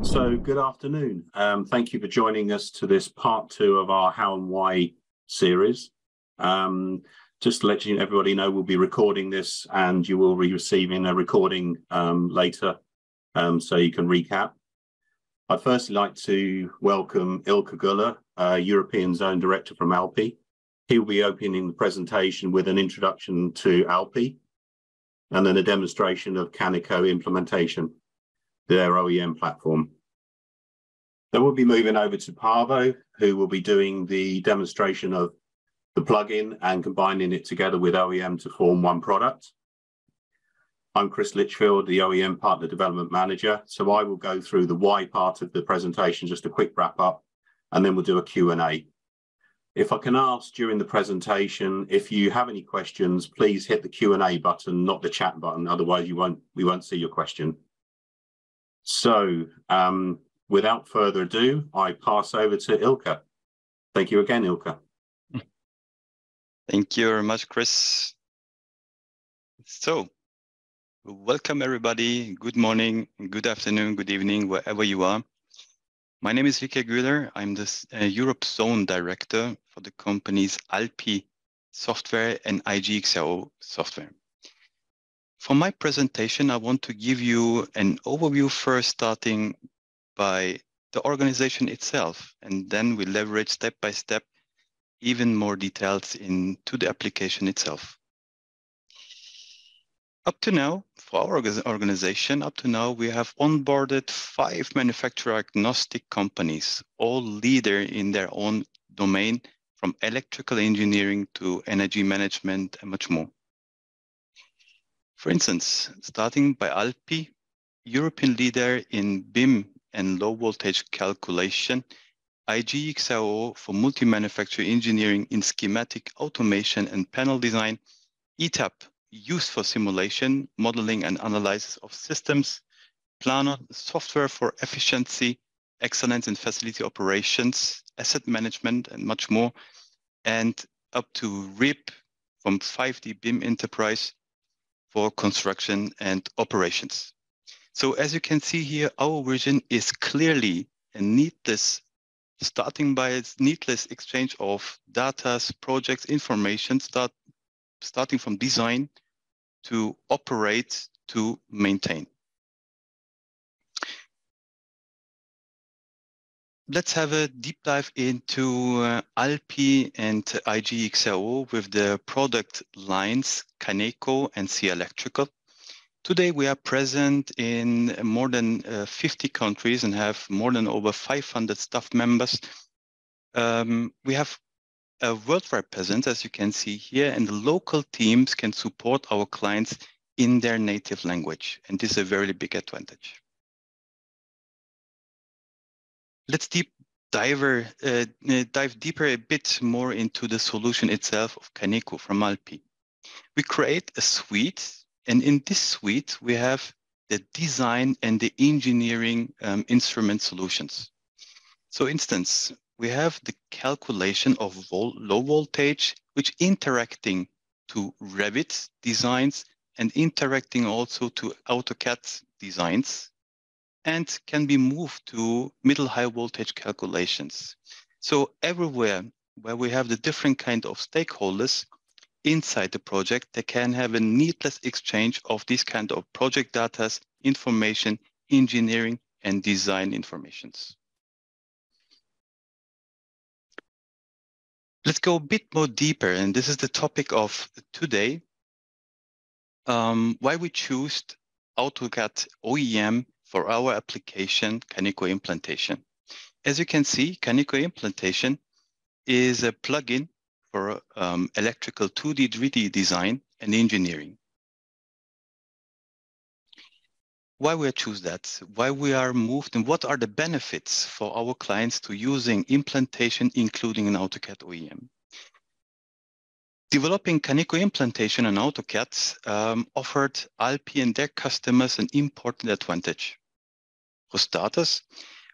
So good afternoon. Thank you for joining us to this part 2 of our How and Why series. Just to let everybody know, we'll be recording this and you will be receiving a recording later so you can recap. I'd firstly like to welcome Ilkka Guller, European Zone Director from ALPI. He will be opening the presentation with an introduction to ALPI and then a demonstration of Caneco Implantation, their OEM platform. Then we'll be moving over to Paavo, who will be doing the demonstration of the plugin and combining it together with OEM to form one product. I'm Chris Litchfield, the OEM Partner Development Manager. So I will go through the why part of the presentation, just a quick wrap up, and then we'll do a Q&A. If I can ask during the presentation, if you have any questions, please hit the Q&A button, not the chat button. Otherwise, we won't see your question. So without further ado, I pass over to Ilkka. Thank you again, Ilkka. Thank you very much, Chris. So, welcome everybody. Good morning, good afternoon, good evening, wherever you are. My name is Ilkka Guller. I'm the Europe Zone Director for the companies ALPI Software and IGXAO Software. For my presentation, I want to give you an overview first, starting by the organization itself, and then we leverage step by step even more details into the application itself. Up to now, for our organization, we have onboarded 5 manufacturer-agnostic companies, all leader in their own domain, from electrical engineering to energy management and much more. For instance, starting by ALPI, European leader in BIM and low voltage calculation, IGXAO for multi-manufacturer engineering in schematic automation and panel design, ETAP used for simulation, modeling and analysis of systems, Planner software for efficiency, excellence in facility operations, asset management and much more, and up to RIP from 5D BIM Enterprise for construction and operations. So as you can see here, our vision is clearly a needless, starting by its needless exchange of data, projects, information, starting from design to operate to maintain. Let's have a deep dive into ALPI and IGXAO with the product lines Caneco and C Electrical. Today we are present in more than 50 countries and have more than over 500 staff members. We have a worldwide presence, as you can see here, and the local teams can support our clients in their native language, and this is a very big advantage. Let's dive deeper a bit more into the solution itself of Caneco from ALPI. We create a suite, and in this suite, we have the design and the engineering instrument solutions. So instance, we have the calculation of low voltage, which interacting to Revit designs and interacting also to AutoCAD designs, and can be moved to middle high voltage calculations. So everywhere where we have the different kind of stakeholders inside the project, they can have a needless exchange of this kind of project data, information, engineering, and design informations. Let's go a bit more deeper, and this is the topic of today, why we choose AutoCAD OEM for our application, Caneco Implantation. As you can see, Caneco Implantation is a plugin for electrical 2D, 3D design and engineering. Why we choose that, why we are moved, and what are the benefits for our clients to using implantation, including an AutoCAD OEM. Developing Caneco Implantation on AutoCAD offered ALPI and their customers an important advantage. For starters,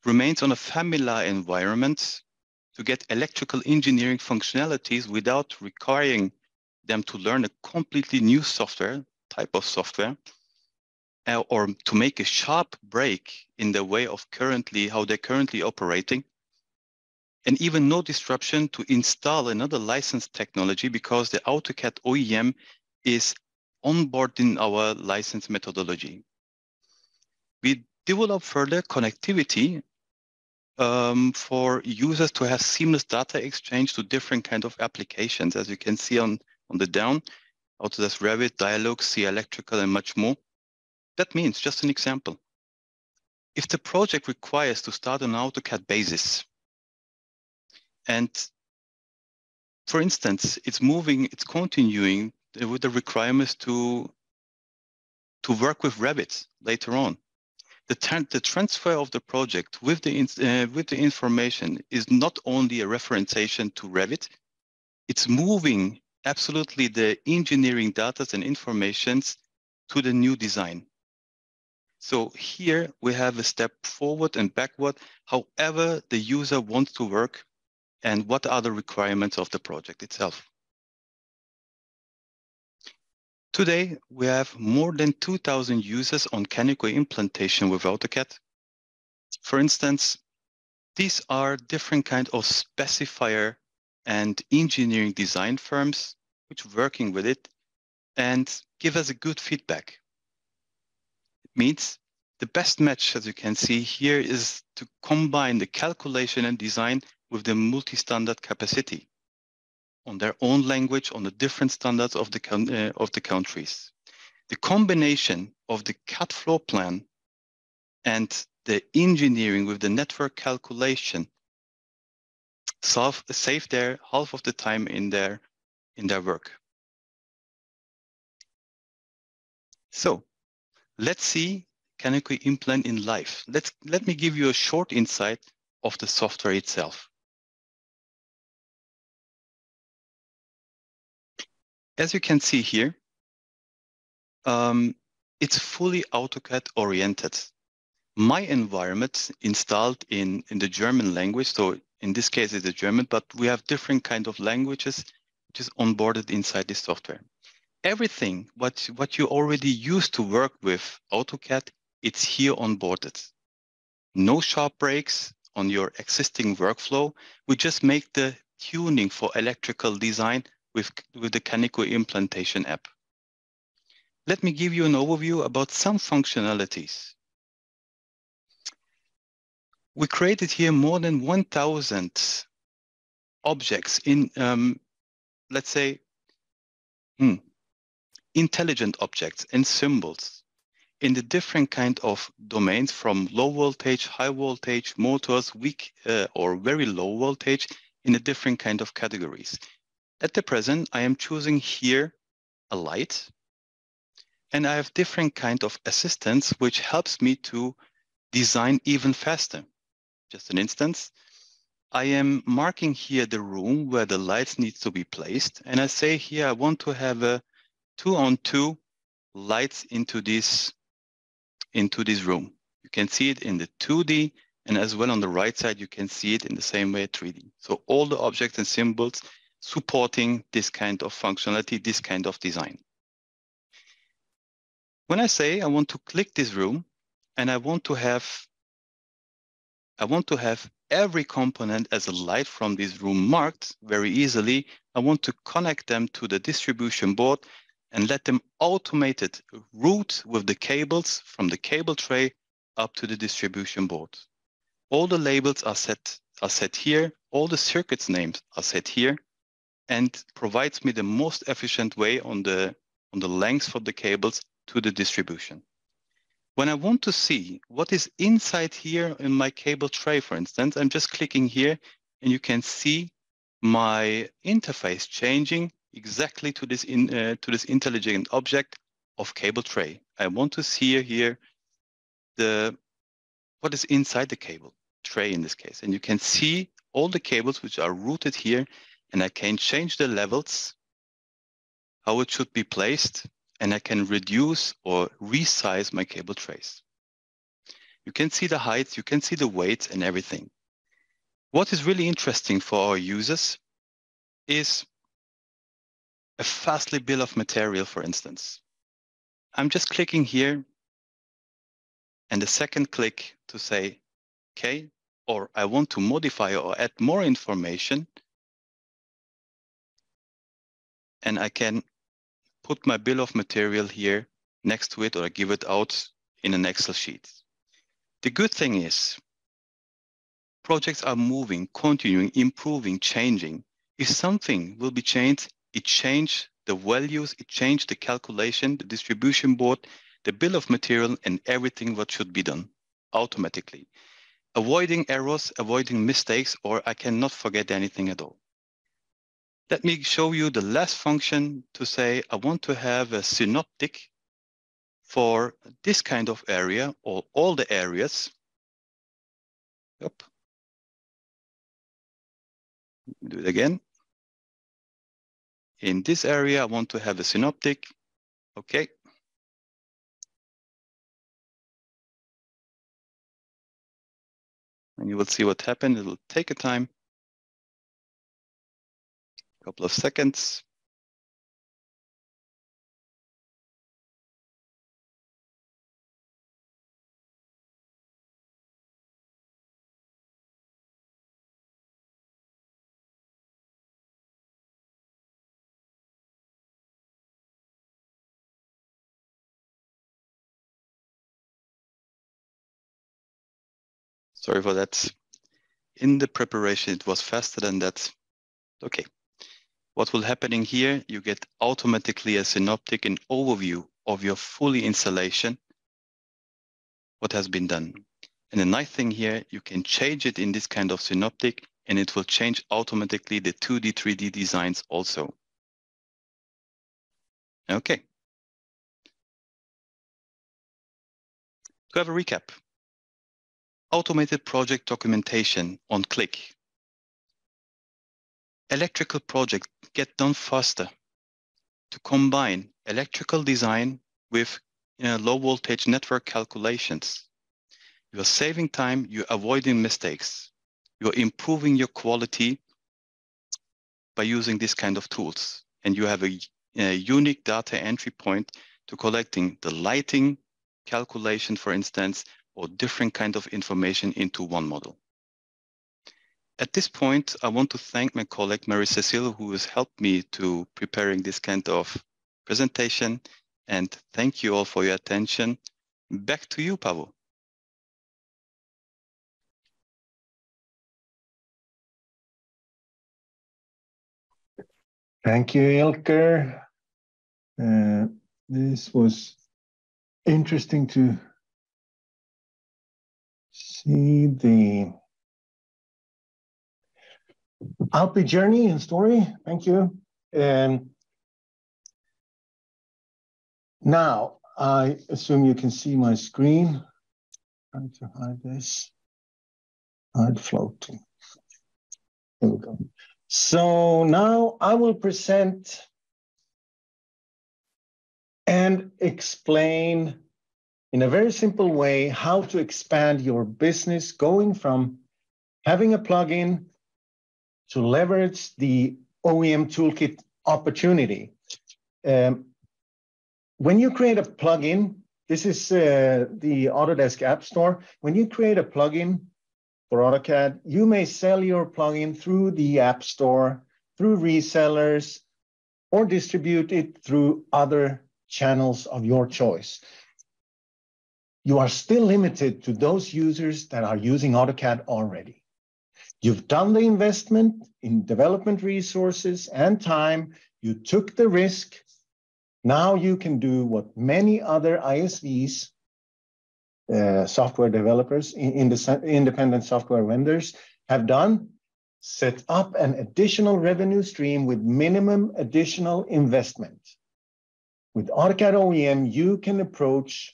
remains on a familiar environment to get electrical engineering functionalities without requiring them to learn a completely new type of software. or to make a sharp break in the way of how they're currently operating, and even no disruption to install another licensed technology because the AutoCAD OEM is on board in our license methodology. We develop further connectivity for users to have seamless data exchange to different kind of applications, as you can see on the down, Autodesk Revit, Dialog, C Electrical, and much more. That means, just an example, if the project requires to start on AutoCAD basis, and for instance, it's continuing with the requirements to work with Revit later on. The transfer of the project with the information is not only a referencing to Revit, it's moving absolutely the engineering data and informations to the new design. So here we have a step forward and backward, however the user wants to work and what are the requirements of the project itself. Today, we have more than 2,000 users on Caneco Implantation with AutoCAD. For instance, these are different kinds of specifier and engineering design firms which are working with it and give us a good feedback. It means the best match, as you can see here, is to combine the calculation and design with the multi-standard capacity on their own language, on the different standards of the countries. The combination of the CAD floor plan and the engineering with the network calculation save their half of the time in their work. So let's see Caneco Implant in life. Let me give you a short insight of the software itself. As you can see here, it's fully AutoCAD oriented. My environment installed in the German language, so in this case it's German, but we have different kind of languages which is onboarded inside this software. Everything what you already used to work with AutoCAD, it's here onboarded. No sharp breaks on your existing workflow. We just make the tuning for electrical design with the Caneco Implantation app. Let me give you an overview about some functionalities. We created here more than 1,000 objects in, let's say, intelligent objects and symbols in the different kind of domains, from low voltage, high voltage, motors, weak or very low voltage, in the different kind of categories. At the present, I am choosing here a light, and I have different kind of assistance which helps me to design even faster. Just an instance, I am marking here the room where the lights need to be placed, and I say here I want to have a 2-on-2 lights into this room. You can see it in the 2D, and as well on the right side you can see it in the same way 3D. So all the objects and symbols supporting this kind of functionality, this kind of design. When I say I want to click this room and I want to have every component as a light from this room marked very easily, I want to connect them to the distribution board and let them automated route with the cables from the cable tray up to the distribution board. All the labels are set here, all the circuits names are set here, and provides me the most efficient way on the length of the cables to the distribution. When I want to see what is inside here in my cable tray, for instance, I'm just clicking here and you can see my interface changing exactly to this intelligent object of cable tray. I want to see here what is inside the cable tray in this case. And you can see all the cables which are routed here, and I can change the levels, how it should be placed, and I can reduce or resize my cable trays. You can see the heights, you can see the weights and everything. What is really interesting for our users is a fastly bill of material, for instance. I'm just clicking here and the second click to say, okay, or I want to modify or add more information, and I can put my bill of material here next to it, or I give it out in an Excel sheet. The good thing is projects are moving, continuing, improving, changing. If something will be changed, it changed the values, it changed the calculation, the distribution board, the bill of material, and everything what should be done automatically. Avoiding errors, avoiding mistakes, or I cannot forget anything at all. Let me show you the last function to say I want to have a synoptic for this kind of area or all the areas. Yep. Do it again. In this area, I want to have a synoptic. Okay. And you will see what happened. It will take a time, a couple of seconds. Sorry for that. In the preparation, it was faster than that. Okay. What will happening here? You get automatically a synoptic, an overview of your fully installation, what has been done. And the nice thing here, you can change it in this kind of synoptic, and it will change automatically the 2D, 3D designs also. Okay. To have a recap. Automated project documentation on click. Electrical project get done faster. To combine electrical design with low voltage network calculations. You are saving time, you're avoiding mistakes. You're improving your quality by using this kind of tools. And you have a unique data entry point to collecting the lighting calculation, for instance, or different kind of information into one model. At this point, I want to thank my colleague, Marie-Cécile, who has helped me to preparing this kind of presentation. And thank you all for your attention. Back to you, Pavel. Thank you, Ilker. This was interesting to see the ALPI journey and story. Thank you. Now, I assume you can see my screen. Trying to hide this. Hide floating. Here we go. So now I will present and explain in a very simple way how to expand your business, going from having a plugin to leverage the OEM toolkit opportunity. When you create a plugin, this is the Autodesk App Store. When you create a plugin for AutoCAD, you may sell your plugin through the App Store, through resellers, or distribute it through other channels of your choice. You are still limited to those users that are using AutoCAD already. You've done the investment in development resources and time. You took the risk. Now you can do what many other ISVs, software developers, independent software vendors have done, set up an additional revenue stream with minimum additional investment. With AutoCAD OEM, you can approach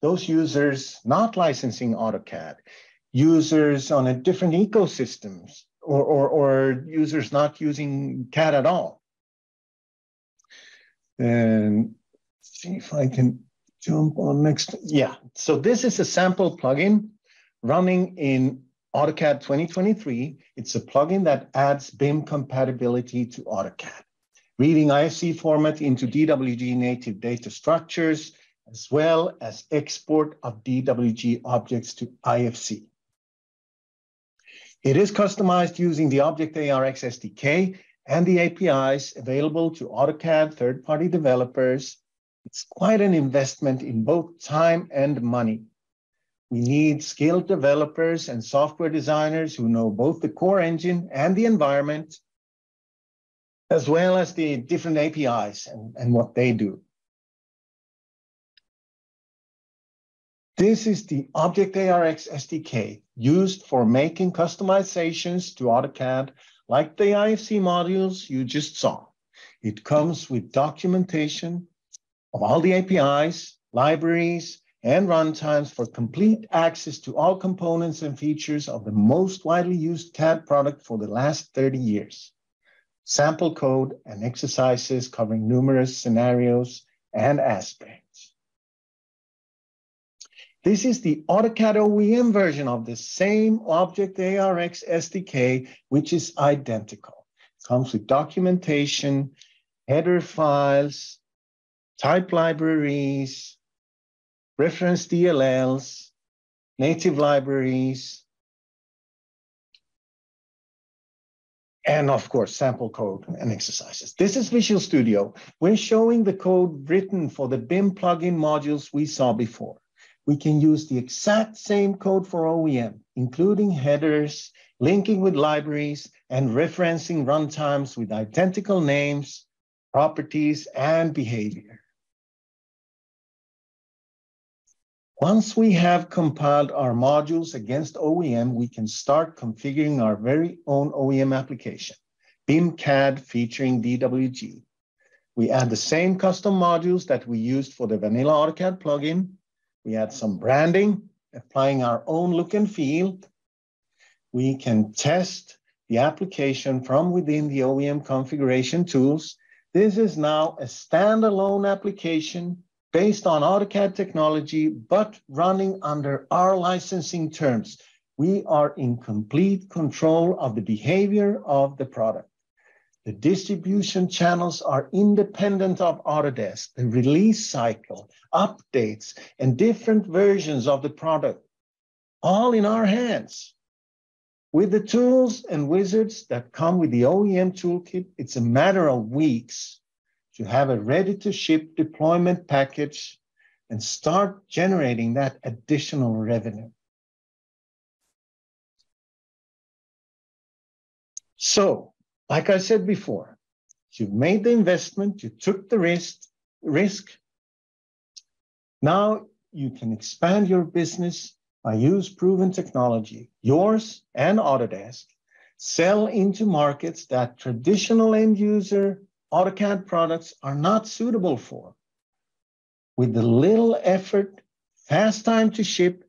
those users not licensing AutoCAD, users on a different ecosystems, or users not using CAD at all. And see if I can jump on next. Yeah, so this is a sample plugin running in AutoCAD 2023. It's a plugin that adds BIM compatibility to AutoCAD, reading IFC format into DWG native data structures, as well as export of DWG objects to IFC. It is customized using the Object-ARX SDK and the APIs available to AutoCAD third-party developers. It's quite an investment in both time and money. We need skilled developers and software designers who know both the core engine and the environment, as well as the different APIs and what they do. This is the Object-ARX SDK used for making customizations to AutoCAD, like the IFC modules you just saw. It comes with documentation of all the APIs, libraries, and runtimes for complete access to all components and features of the most widely used CAD product for the last 30 years. Sample code and exercises covering numerous scenarios and aspects. This is the AutoCAD OEM version of the same Object-ARX SDK, which is identical. It comes with documentation, header files, type libraries, reference DLLs, native libraries, and of course, sample code and exercises. This is Visual Studio. We're showing the code written for the BIM plugin modules we saw before. We can use the exact same code for OEM, including headers, linking with libraries, and referencing runtimes with identical names, properties, and behavior. Once we have compiled our modules against OEM, we can start configuring our very own OEM application, BIM CAD featuring DWG. We add the same custom modules that we used for the vanilla AutoCAD plugin. We add some branding, applying our own look and feel. We can test the application from within the OEM configuration tools. This is now a standalone application based on AutoCAD technology, but running under our licensing terms. We are in complete control of the behavior of the product. The distribution channels are independent of Autodesk. The release cycle, updates, and different versions of the product, all in our hands. With the tools and wizards that come with the OEM toolkit, it's a matter of weeks to have a ready-to-ship deployment package and start generating that additional revenue. So, like I said before, you've made the investment, you took the risk. Now you can expand your business by using proven technology, yours and Autodesk, sell into markets that traditional end user AutoCAD products are not suitable for. With the little effort, fast time to ship,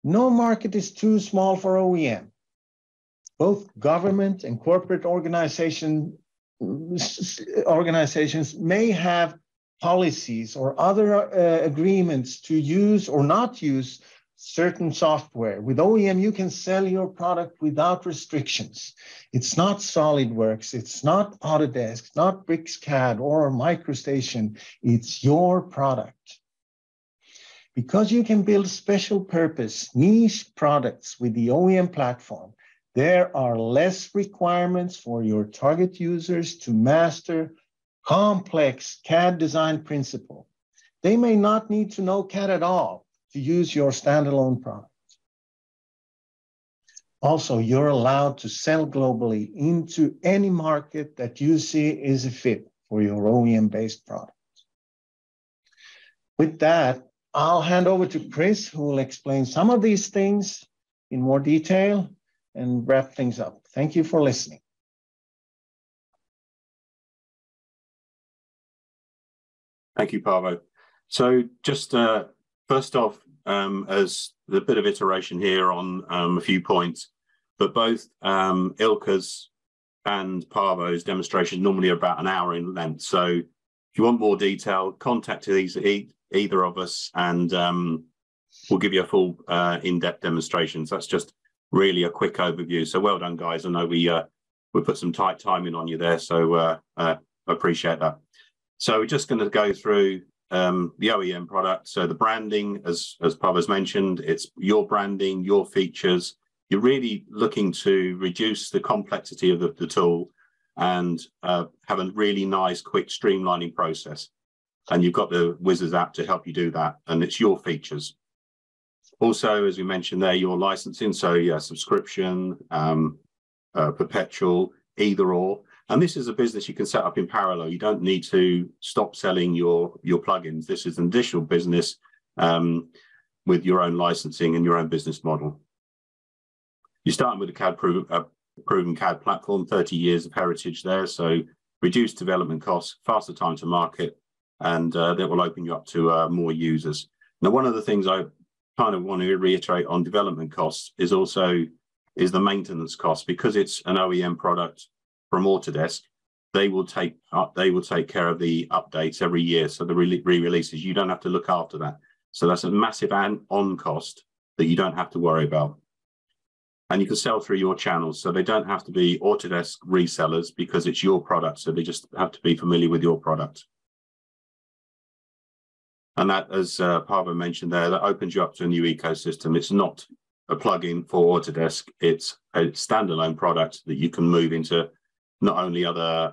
no market is too small for OEM. Both government and corporate organizations may have policies or other agreements to use or not use certain software. With OEM, you can sell your product without restrictions. It's not SolidWorks, it's not Autodesk, not BricsCAD or MicroStation. It's your product. Because you can build special purpose niche products with the OEM platform, there are less requirements for your target users to master complex CAD design principle. They may not need to know CAD at all to use your standalone product. Also, you're allowed to sell globally into any market that you see is a fit for your OEM-based product. With that, I'll hand over to Chris, who will explain some of these things in more detail and wrap things up. Thank you for listening. Thank you, Paavo. So just first off, as the bit of iteration here on a few points, but both Ilkka's and Paavo's demonstration normally are about an hour in length. So if you want more detail, contact either of us and we'll give you a full in-depth demonstration. So that's just really a quick overview. So well done, guys. I know we put some tight timing on you there, so I appreciate that. So we're just going to go through the OEM product. So the branding, as Pava's mentioned, it's your branding, your features. You're really looking to reduce the complexity of the tool and have a really nice, quick streamlining process. And you've got the Wizards app to help you do that, and it's your features. Also, as we mentioned there, your licensing, so yeah, subscription, perpetual, either or. And this is a business you can set up in parallel. You don't need to stop selling your plugins. This is an additional business with your own licensing and your own business model. You're starting with a proven CAD platform, 30 years of heritage there, so reduced development costs, faster time to market, and that will open you up to more users. Now, one of the things I kind of want to reiterate on development costs is the maintenance cost. Because it's an OEM product from Autodesk, they will take care of the updates every year. So the re-releases, you don't have to look after that. So that's a massive on cost that you don't have to worry about. And you can sell through your channels, so they don't have to be Autodesk resellers because it's your product. So they just have to be familiar with your product. And that, as Pava mentioned there, that opens you up to a new ecosystem. It's not a plugin for Autodesk. It's a standalone product that you can move into not only other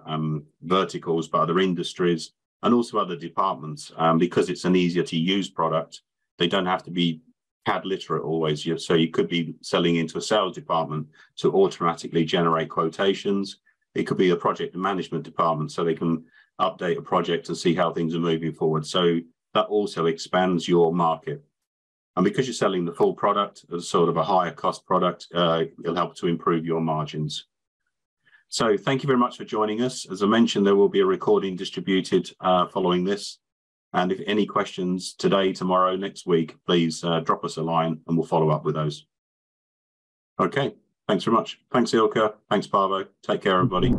verticals, but other industries and also other departments. Because it's an easier to use product, they don't have to be CAD literate always. So you could be selling into a sales department to automatically generate quotations. It could be a project management department, so they can update a project and see how things are moving forward. So that also expands your market. And because you're selling the full product as sort of a higher cost product, it'll help to improve your margins. So thank you very much for joining us. As I mentioned, there will be a recording distributed following this. And if any questions today, tomorrow, next week, please drop us a line and we'll follow up with those. Okay, thanks very much. Thanks, Ilka. Thanks, Pavo. Take care, everybody.